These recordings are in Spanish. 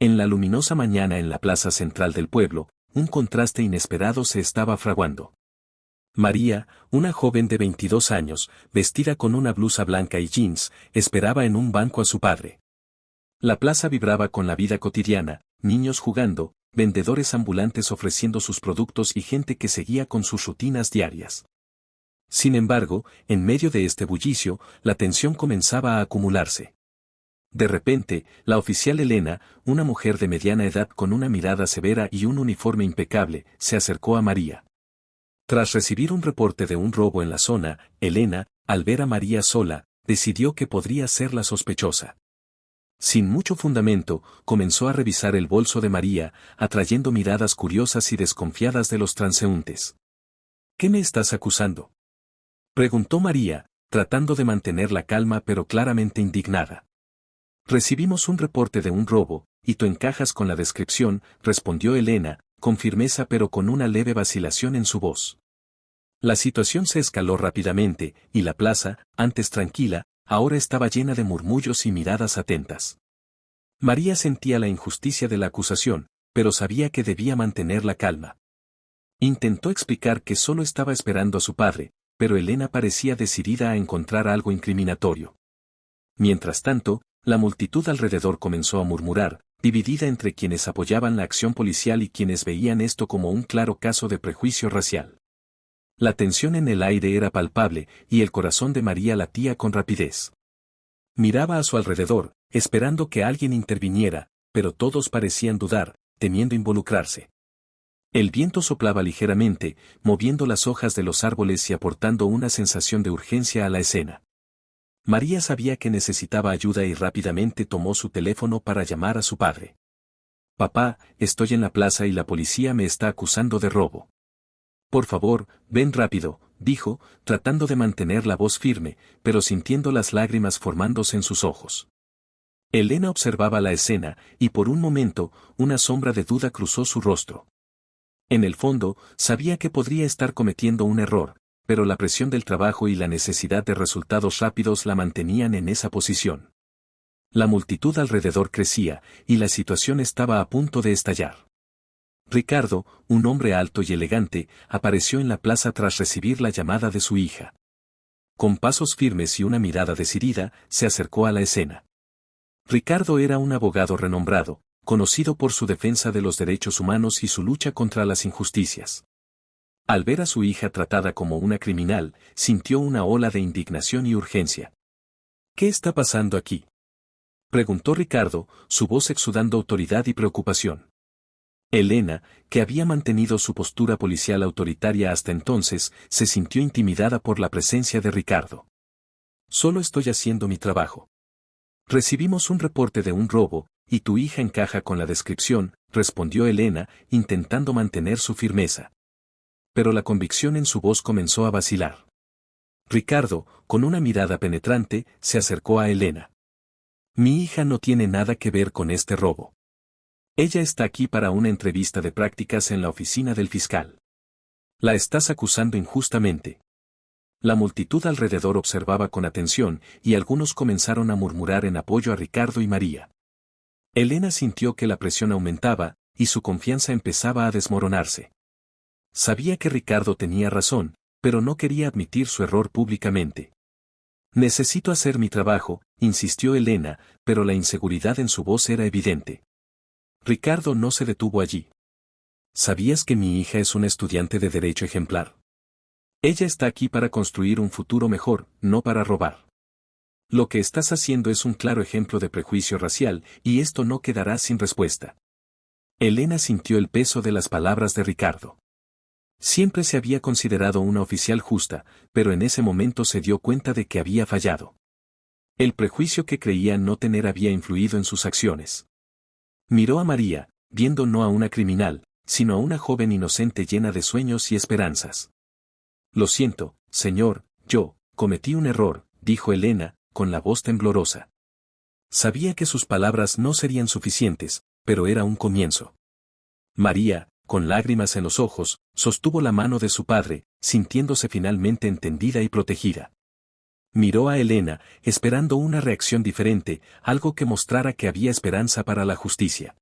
En la luminosa mañana en la plaza central del pueblo, un contraste inesperado se estaba fraguando. María, una joven de 22 años, vestida con una blusa blanca y jeans, esperaba en un banco a su padre. La plaza vibraba con la vida cotidiana, niños jugando, vendedores ambulantes ofreciendo sus productos y gente que seguía con sus rutinas diarias. Sin embargo, en medio de este bullicio, la tensión comenzaba a acumularse. De repente, la oficial Elena, una mujer de mediana edad con una mirada severa y un uniforme impecable, se acercó a María. Tras recibir un reporte de un robo en la zona, Elena, al ver a María sola, decidió que podría ser la sospechosa. Sin mucho fundamento, comenzó a revisar el bolso de María, atrayendo miradas curiosas y desconfiadas de los transeúntes. ¿Qué me estás acusando?, preguntó María, tratando de mantener la calma pero claramente indignada. Recibimos un reporte de un robo, y tú encajas con la descripción, respondió Elena, con firmeza pero con una leve vacilación en su voz. La situación se escaló rápidamente, y la plaza, antes tranquila, ahora estaba llena de murmullos y miradas atentas. María sentía la injusticia de la acusación, pero sabía que debía mantener la calma. Intentó explicar que solo estaba esperando a su padre, pero Elena parecía decidida a encontrar algo incriminatorio. Mientras tanto, la multitud alrededor comenzó a murmurar, dividida entre quienes apoyaban la acción policial y quienes veían esto como un claro caso de prejuicio racial. La tensión en el aire era palpable, y el corazón de María latía con rapidez. Miraba a su alrededor, esperando que alguien interviniera, pero todos parecían dudar, temiendo involucrarse. El viento soplaba ligeramente, moviendo las hojas de los árboles y aportando una sensación de urgencia a la escena. María sabía que necesitaba ayuda y rápidamente tomó su teléfono para llamar a su padre. «Papá, estoy en la plaza y la policía me está acusando de robo. Por favor, ven rápido», dijo, tratando de mantener la voz firme, pero sintiendo las lágrimas formándose en sus ojos. Elena observaba la escena, y por un momento, una sombra de duda cruzó su rostro. En el fondo, sabía que podría estar cometiendo un error, pero la presión del trabajo y la necesidad de resultados rápidos la mantenían en esa posición. La multitud alrededor crecía, y la situación estaba a punto de estallar. Ricardo, un hombre alto y elegante, apareció en la plaza tras recibir la llamada de su hija. Con pasos firmes y una mirada decidida, se acercó a la escena. Ricardo era un abogado renombrado, conocido por su defensa de los derechos humanos y su lucha contra las injusticias. Al ver a su hija tratada como una criminal, sintió una ola de indignación y urgencia. «¿Qué está pasando aquí?», preguntó Ricardo, su voz exudando autoridad y preocupación. Elena, que había mantenido su postura policial autoritaria hasta entonces, se sintió intimidada por la presencia de Ricardo. «Solo estoy haciendo mi trabajo. Recibimos un reporte de un robo, y tu hija encaja con la descripción», respondió Elena, intentando mantener su firmeza. Pero la convicción en su voz comenzó a vacilar. Ricardo, con una mirada penetrante, se acercó a Elena. «Mi hija no tiene nada que ver con este robo. Ella está aquí para una entrevista de prácticas en la oficina del fiscal. La estás acusando injustamente». La multitud alrededor observaba con atención, y algunos comenzaron a murmurar en apoyo a Ricardo y María. Elena sintió que la presión aumentaba, y su confianza empezaba a desmoronarse. Sabía que Ricardo tenía razón, pero no quería admitir su error públicamente. «Necesito hacer mi trabajo», insistió Elena, pero la inseguridad en su voz era evidente. Ricardo no se detuvo allí. «¿Sabías que mi hija es una estudiante de derecho ejemplar? Ella está aquí para construir un futuro mejor, no para robar. Lo que estás haciendo es un claro ejemplo de prejuicio racial, y esto no quedará sin respuesta». Elena sintió el peso de las palabras de Ricardo. Siempre se había considerado una oficial justa, pero en ese momento se dio cuenta de que había fallado. El prejuicio que creía no tener había influido en sus acciones. Miró a María, viendo no a una criminal, sino a una joven inocente llena de sueños y esperanzas. «Lo siento, señor, yo cometí un error», dijo Elena, con la voz temblorosa. Sabía que sus palabras no serían suficientes, pero era un comienzo. María, con lágrimas en los ojos, sostuvo la mano de su padre, sintiéndose finalmente entendida y protegida. Miró a Elena, esperando una reacción diferente, algo que mostrara que había esperanza para la justicia.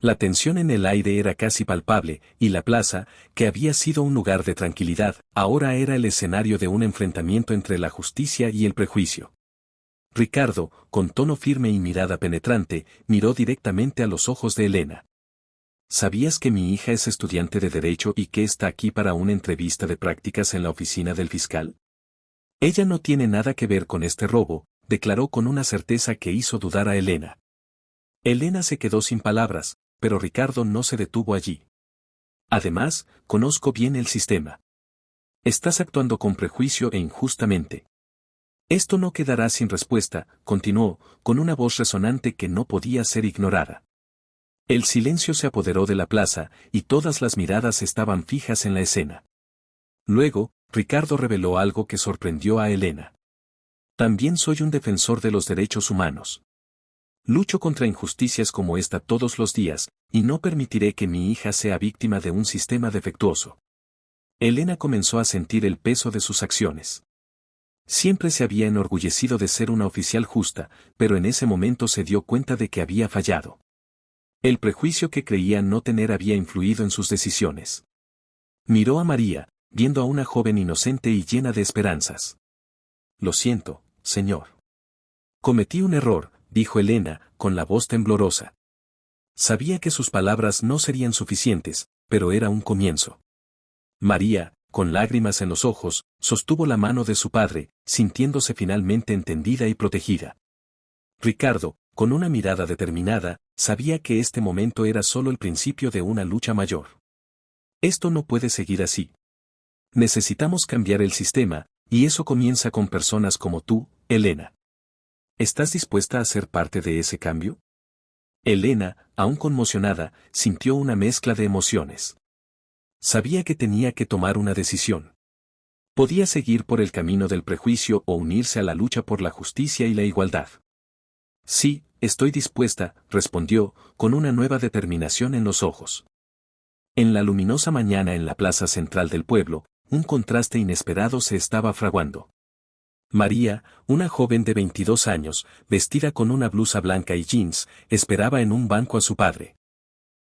La tensión en el aire era casi palpable, y la plaza, que había sido un lugar de tranquilidad, ahora era el escenario de un enfrentamiento entre la justicia y el prejuicio. Ricardo, con tono firme y mirada penetrante, miró directamente a los ojos de Elena. ¿Sabías que mi hija es estudiante de Derecho y que está aquí para una entrevista de prácticas en la oficina del fiscal? Ella no tiene nada que ver con este robo, declaró con una certeza que hizo dudar a Elena. Elena se quedó sin palabras, pero Ricardo no se detuvo allí. Además, conozco bien el sistema. Estás actuando con prejuicio e injustamente. Esto no quedará sin respuesta, continuó, con una voz resonante que no podía ser ignorada. El silencio se apoderó de la plaza, y todas las miradas estaban fijas en la escena. Luego, Ricardo reveló algo que sorprendió a Elena. También soy un defensor de los derechos humanos. Lucho contra injusticias como esta todos los días, y no permitiré que mi hija sea víctima de un sistema defectuoso. Elena comenzó a sentir el peso de sus acciones. Siempre se había enorgullecido de ser una oficial justa, pero en ese momento se dio cuenta de que había fallado. El prejuicio que creía no tener había influido en sus decisiones. Miró a María, viendo a una joven inocente y llena de esperanzas. Lo siento, señor. Cometí un error, dijo Elena, con la voz temblorosa. Sabía que sus palabras no serían suficientes, pero era un comienzo. María, con lágrimas en los ojos, sostuvo la mano de su padre, sintiéndose finalmente entendida y protegida. Ricardo, con una mirada determinada, sabía que este momento era solo el principio de una lucha mayor. Esto no puede seguir así. Necesitamos cambiar el sistema, y eso comienza con personas como tú, Elena. ¿Estás dispuesta a ser parte de ese cambio? Elena, aún conmocionada, sintió una mezcla de emociones. Sabía que tenía que tomar una decisión. Podía seguir por el camino del prejuicio o unirse a la lucha por la justicia y la igualdad. Sí, estoy dispuesta, respondió, con una nueva determinación en los ojos. En la luminosa mañana en la plaza central del pueblo, un contraste inesperado se estaba fraguando. María, una joven de 22 años, vestida con una blusa blanca y jeans, esperaba en un banco a su padre.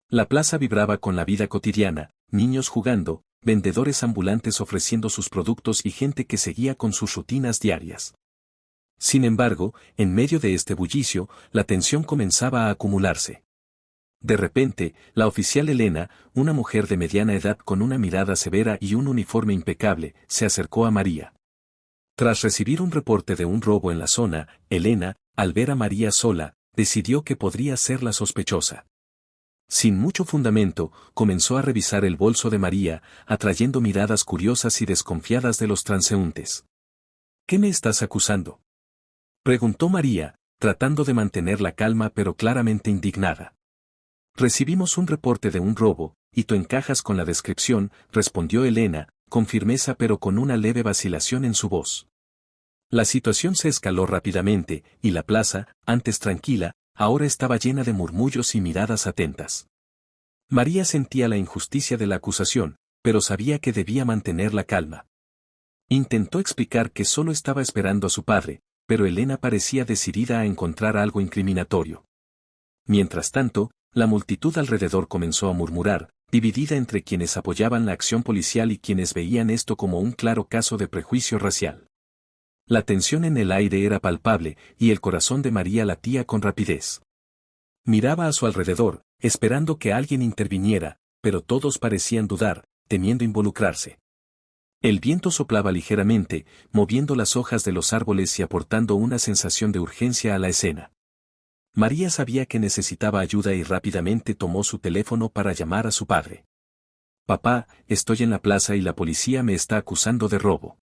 La plaza vibraba con la vida cotidiana, niños jugando, vendedores ambulantes ofreciendo sus productos y gente que seguía con sus rutinas diarias. Sin embargo, en medio de este bullicio, la tensión comenzaba a acumularse. De repente, la oficial Elena, una mujer de mediana edad con una mirada severa y un uniforme impecable, se acercó a María. Tras recibir un reporte de un robo en la zona, Elena, al ver a María sola, decidió que podría ser la sospechosa. Sin mucho fundamento, comenzó a revisar el bolso de María, atrayendo miradas curiosas y desconfiadas de los transeúntes. ¿Qué me estás acusando?, preguntó María, tratando de mantener la calma pero claramente indignada. Recibimos un reporte de un robo, y tú encajas con la descripción, respondió Elena, con firmeza pero con una leve vacilación en su voz. La situación se escaló rápidamente, y la plaza, antes tranquila, ahora estaba llena de murmullos y miradas atentas. María sentía la injusticia de la acusación, pero sabía que debía mantener la calma. Intentó explicar que solo estaba esperando a su padre, pero Elena parecía decidida a encontrar algo incriminatorio. Mientras tanto, la multitud alrededor comenzó a murmurar, dividida entre quienes apoyaban la acción policial y quienes veían esto como un claro caso de prejuicio racial. La tensión en el aire era palpable, y el corazón de María latía con rapidez. Miraba a su alrededor, esperando que alguien interviniera, pero todos parecían dudar, temiendo involucrarse. El viento soplaba ligeramente, moviendo las hojas de los árboles y aportando una sensación de urgencia a la escena. María sabía que necesitaba ayuda y rápidamente tomó su teléfono para llamar a su padre. «Papá, estoy en la plaza y la policía me está acusando de robo.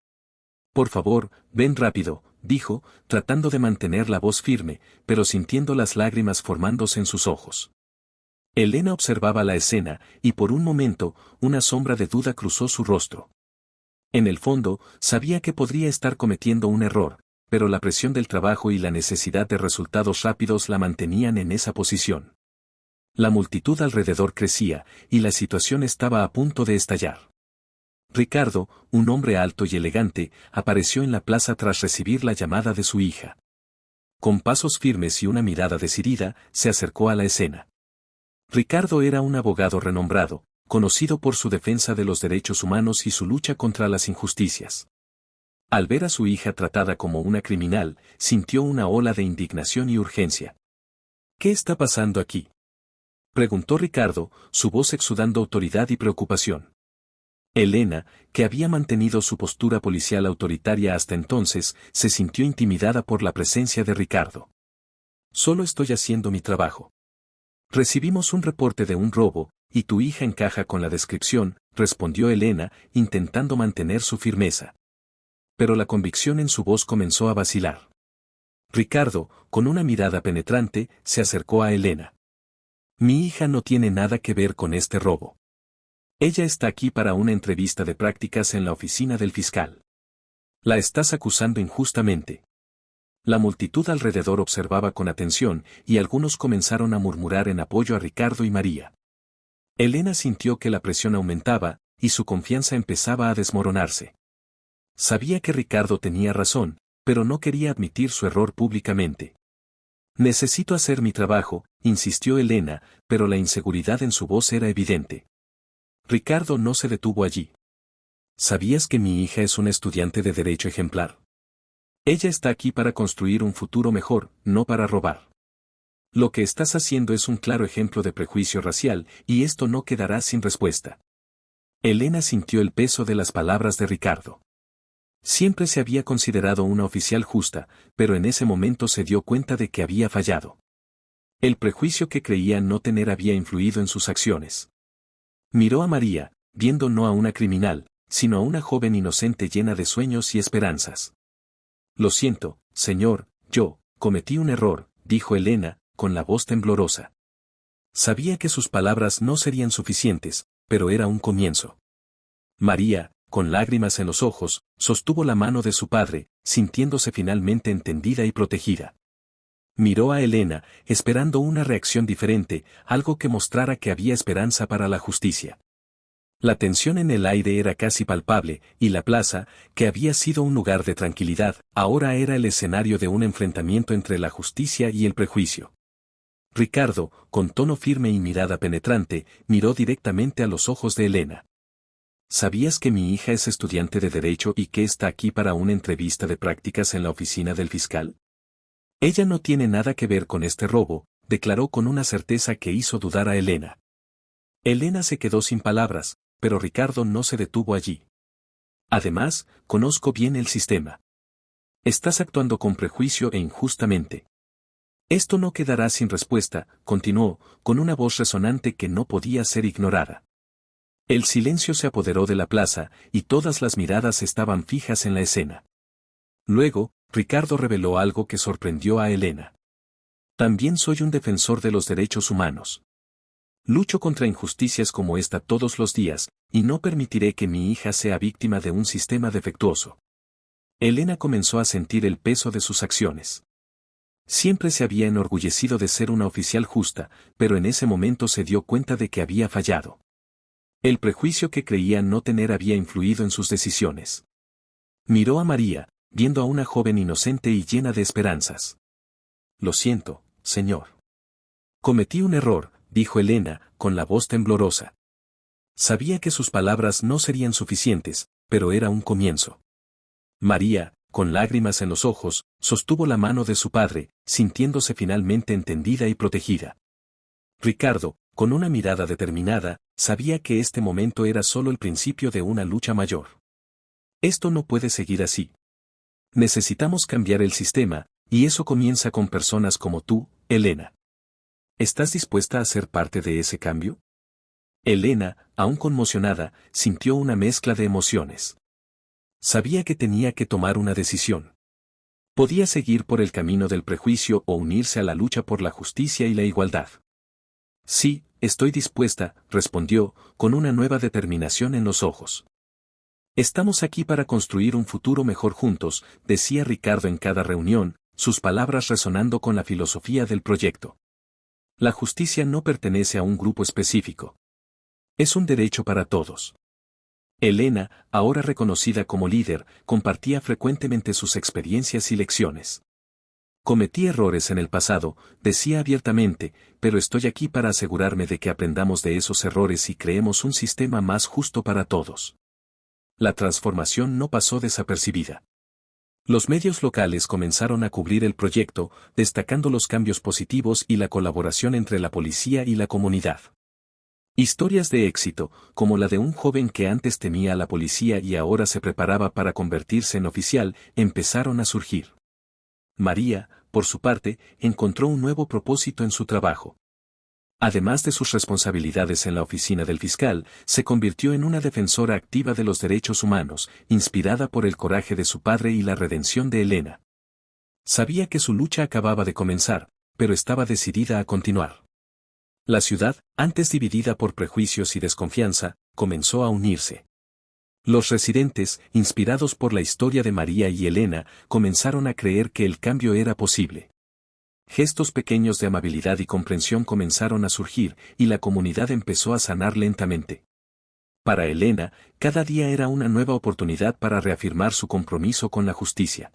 Por favor, ven rápido», dijo, tratando de mantener la voz firme, pero sintiendo las lágrimas formándose en sus ojos. Elena observaba la escena, y por un momento, una sombra de duda cruzó su rostro. En el fondo, sabía que podría estar cometiendo un error, pero la presión del trabajo y la necesidad de resultados rápidos la mantenían en esa posición. La multitud alrededor crecía, y la situación estaba a punto de estallar. Ricardo, un hombre alto y elegante, apareció en la plaza tras recibir la llamada de su hija. Con pasos firmes y una mirada decidida, se acercó a la escena. Ricardo era un abogado renombrado, conocido por su defensa de los derechos humanos y su lucha contra las injusticias. Al ver a su hija tratada como una criminal, sintió una ola de indignación y urgencia. ¿Qué está pasando aquí?, preguntó Ricardo, su voz exudando autoridad y preocupación. Elena, que había mantenido su postura policial autoritaria hasta entonces, se sintió intimidada por la presencia de Ricardo. Solo estoy haciendo mi trabajo. Recibimos un reporte de un robo, y tu hija encaja con la descripción, respondió Elena, intentando mantener su firmeza. Pero la convicción en su voz comenzó a vacilar. Ricardo, con una mirada penetrante, se acercó a Elena. Mi hija no tiene nada que ver con este robo. Ella está aquí para una entrevista de prácticas en la oficina del fiscal. La estás acusando injustamente. La multitud alrededor observaba con atención y algunos comenzaron a murmurar en apoyo a Ricardo y María. Elena sintió que la presión aumentaba y su confianza empezaba a desmoronarse. Sabía que Ricardo tenía razón, pero no quería admitir su error públicamente. Necesito hacer mi trabajo, insistió Elena, pero la inseguridad en su voz era evidente. Ricardo no se detuvo allí. ¿Sabías que mi hija es una estudiante de derecho ejemplar? Ella está aquí para construir un futuro mejor, no para robar. Lo que estás haciendo es un claro ejemplo de prejuicio racial, y esto no quedará sin respuesta. Elena sintió el peso de las palabras de Ricardo. Siempre se había considerado una oficial justa, pero en ese momento se dio cuenta de que había fallado. El prejuicio que creía no tener había influido en sus acciones. Miró a María, viendo no a una criminal, sino a una joven inocente llena de sueños y esperanzas. Lo siento, señor, yo cometí un error, dijo Elena, con la voz temblorosa. Sabía que sus palabras no serían suficientes, pero era un comienzo. María, con lágrimas en los ojos, sostuvo la mano de su padre, sintiéndose finalmente entendida y protegida. Miró a Elena, esperando una reacción diferente, algo que mostrara que había esperanza para la justicia. La tensión en el aire era casi palpable, y la plaza, que había sido un lugar de tranquilidad, ahora era el escenario de un enfrentamiento entre la justicia y el prejuicio. Ricardo, con tono firme y mirada penetrante, miró directamente a los ojos de Elena. ¿Sabías que mi hija es estudiante de Derecho y que está aquí para una entrevista de prácticas en la oficina del fiscal? Ella no tiene nada que ver con este robo, declaró con una certeza que hizo dudar a Elena. Elena se quedó sin palabras, pero Ricardo no se detuvo allí. Además, conozco bien el sistema. Estás actuando con prejuicio e injustamente. Esto no quedará sin respuesta, continuó, con una voz resonante que no podía ser ignorada. El silencio se apoderó de la plaza, y todas las miradas estaban fijas en la escena. Luego, Ricardo reveló algo que sorprendió a Elena. También soy un defensor de los derechos humanos. Lucho contra injusticias como esta todos los días, y no permitiré que mi hija sea víctima de un sistema defectuoso. Elena comenzó a sentir el peso de sus acciones. Siempre se había enorgullecido de ser una oficial justa, pero en ese momento se dio cuenta de que había fallado. El prejuicio que creía no tener había influido en sus decisiones. Miró a María, viendo a una joven inocente y llena de esperanzas. Lo siento, señor. Cometí un error, dijo Elena, con la voz temblorosa. Sabía que sus palabras no serían suficientes, pero era un comienzo. María, con lágrimas en los ojos, sostuvo la mano de su padre, sintiéndose finalmente entendida y protegida. Ricardo, con una mirada determinada, sabía que este momento era solo el principio de una lucha mayor. Esto no puede seguir así. Necesitamos cambiar el sistema, y eso comienza con personas como tú, Elena. ¿Estás dispuesta a ser parte de ese cambio? Elena, aún conmocionada, sintió una mezcla de emociones. Sabía que tenía que tomar una decisión. Podía seguir por el camino del prejuicio o unirse a la lucha por la justicia y la igualdad. Sí, estoy dispuesta, respondió, con una nueva determinación en los ojos. Estamos aquí para construir un futuro mejor juntos, decía Ricardo en cada reunión, sus palabras resonando con la filosofía del proyecto. La justicia no pertenece a un grupo específico. Es un derecho para todos. Elena, ahora reconocida como líder, compartía frecuentemente sus experiencias y lecciones. Cometí errores en el pasado, decía abiertamente, pero estoy aquí para asegurarme de que aprendamos de esos errores y creemos un sistema más justo para todos. La transformación no pasó desapercibida. Los medios locales comenzaron a cubrir el proyecto, destacando los cambios positivos y la colaboración entre la policía y la comunidad. Historias de éxito, como la de un joven que antes temía a la policía y ahora se preparaba para convertirse en oficial, empezaron a surgir. María, por su parte, encontró un nuevo propósito en su trabajo. Además de sus responsabilidades en la oficina del fiscal, se convirtió en una defensora activa de los derechos humanos, inspirada por el coraje de su padre y la redención de Elena. Sabía que su lucha acababa de comenzar, pero estaba decidida a continuar. La ciudad, antes dividida por prejuicios y desconfianza, comenzó a unirse. Los residentes, inspirados por la historia de María y Elena, comenzaron a creer que el cambio era posible. Gestos pequeños de amabilidad y comprensión comenzaron a surgir, y la comunidad empezó a sanar lentamente. Para Elena, cada día era una nueva oportunidad para reafirmar su compromiso con la justicia.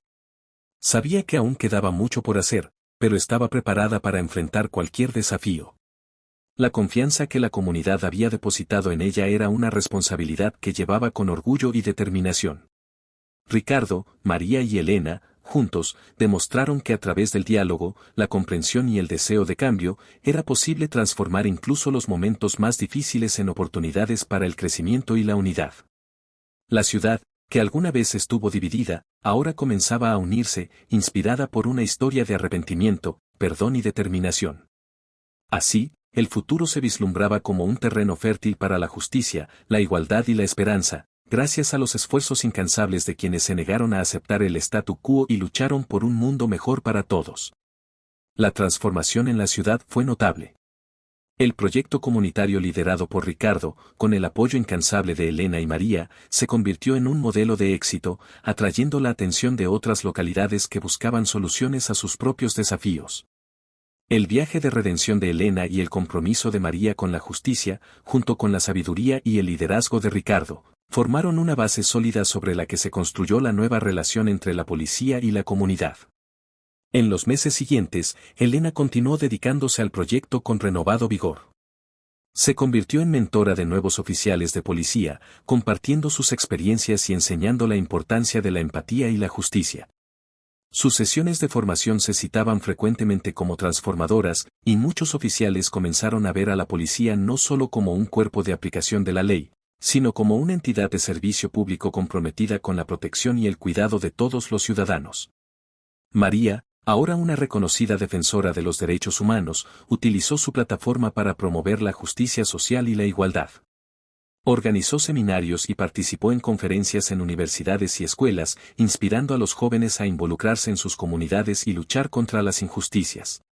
Sabía que aún quedaba mucho por hacer, pero estaba preparada para enfrentar cualquier desafío. La confianza que la comunidad había depositado en ella era una responsabilidad que llevaba con orgullo y determinación. Ricardo, María y Elena, juntos, demostraron que a través del diálogo, la comprensión y el deseo de cambio, era posible transformar incluso los momentos más difíciles en oportunidades para el crecimiento y la unidad. La ciudad, que alguna vez estuvo dividida, ahora comenzaba a unirse, inspirada por una historia de arrepentimiento, perdón y determinación. Así, el futuro se vislumbraba como un terreno fértil para la justicia, la igualdad y la esperanza, gracias a los esfuerzos incansables de quienes se negaron a aceptar el statu quo y lucharon por un mundo mejor para todos. La transformación en la ciudad fue notable. El proyecto comunitario liderado por Ricardo, con el apoyo incansable de Elena y María, se convirtió en un modelo de éxito, atrayendo la atención de otras localidades que buscaban soluciones a sus propios desafíos. El viaje de redención de Elena y el compromiso de María con la justicia, junto con la sabiduría y el liderazgo de Ricardo, formaron una base sólida sobre la que se construyó la nueva relación entre la policía y la comunidad. En los meses siguientes, Elena continuó dedicándose al proyecto con renovado vigor. Se convirtió en mentora de nuevos oficiales de policía, compartiendo sus experiencias y enseñando la importancia de la empatía y la justicia. Sus sesiones de formación se citaban frecuentemente como transformadoras, y muchos oficiales comenzaron a ver a la policía no solo como un cuerpo de aplicación de la ley, sino como una entidad de servicio público comprometida con la protección y el cuidado de todos los ciudadanos. María, ahora una reconocida defensora de los derechos humanos, utilizó su plataforma para promover la justicia social y la igualdad. Organizó seminarios y participó en conferencias en universidades y escuelas, inspirando a los jóvenes a involucrarse en sus comunidades y luchar contra las injusticias.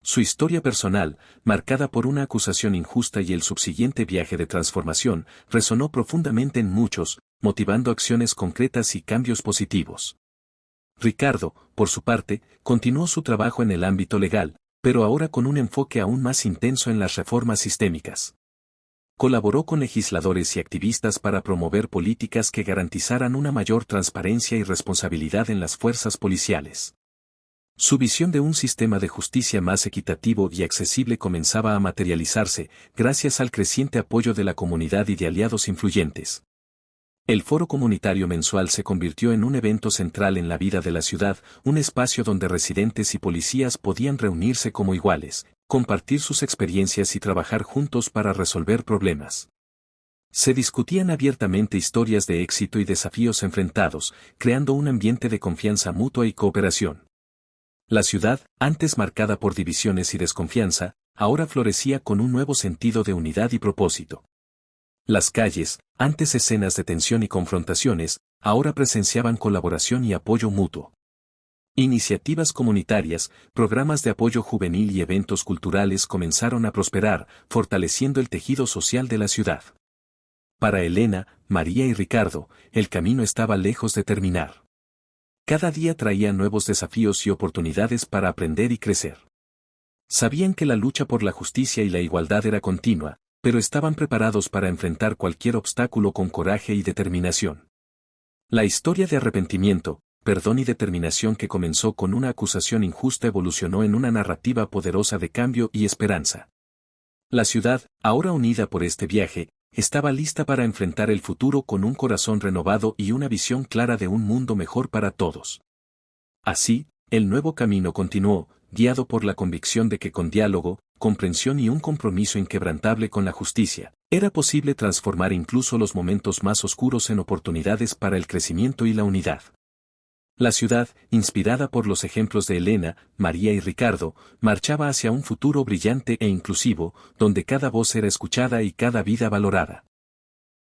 Su historia personal, marcada por una acusación injusta y el subsiguiente viaje de transformación, resonó profundamente en muchos, motivando acciones concretas y cambios positivos. Ricardo, por su parte, continuó su trabajo en el ámbito legal, pero ahora con un enfoque aún más intenso en las reformas sistémicas. Colaboró con legisladores y activistas para promover políticas que garantizaran una mayor transparencia y responsabilidad en las fuerzas policiales. Su visión de un sistema de justicia más equitativo y accesible comenzaba a materializarse, gracias al creciente apoyo de la comunidad y de aliados influyentes. El foro comunitario mensual se convirtió en un evento central en la vida de la ciudad, un espacio donde residentes y policías podían reunirse como iguales, compartir sus experiencias y trabajar juntos para resolver problemas. Se discutían abiertamente historias de éxito y desafíos enfrentados, creando un ambiente de confianza mutua y cooperación. La ciudad, antes marcada por divisiones y desconfianza, ahora florecía con un nuevo sentido de unidad y propósito. Las calles, antes escenas de tensión y confrontaciones, ahora presenciaban colaboración y apoyo mutuo. Iniciativas comunitarias, programas de apoyo juvenil y eventos culturales comenzaron a prosperar, fortaleciendo el tejido social de la ciudad. Para Elena, María y Ricardo, el camino estaba lejos de terminar. Cada día traía nuevos desafíos y oportunidades para aprender y crecer. Sabían que la lucha por la justicia y la igualdad era continua, pero estaban preparados para enfrentar cualquier obstáculo con coraje y determinación. La historia de arrepentimiento, perdón y determinación que comenzó con una acusación injusta evolucionó en una narrativa poderosa de cambio y esperanza. La ciudad, ahora unida por este viaje, estaba lista para enfrentar el futuro con un corazón renovado y una visión clara de un mundo mejor para todos. Así, el nuevo camino continuó, guiado por la convicción de que con diálogo, comprensión y un compromiso inquebrantable con la justicia, era posible transformar incluso los momentos más oscuros en oportunidades para el crecimiento y la unidad. La ciudad, inspirada por los ejemplos de Elena, María y Ricardo, marchaba hacia un futuro brillante e inclusivo, donde cada voz era escuchada y cada vida valorada.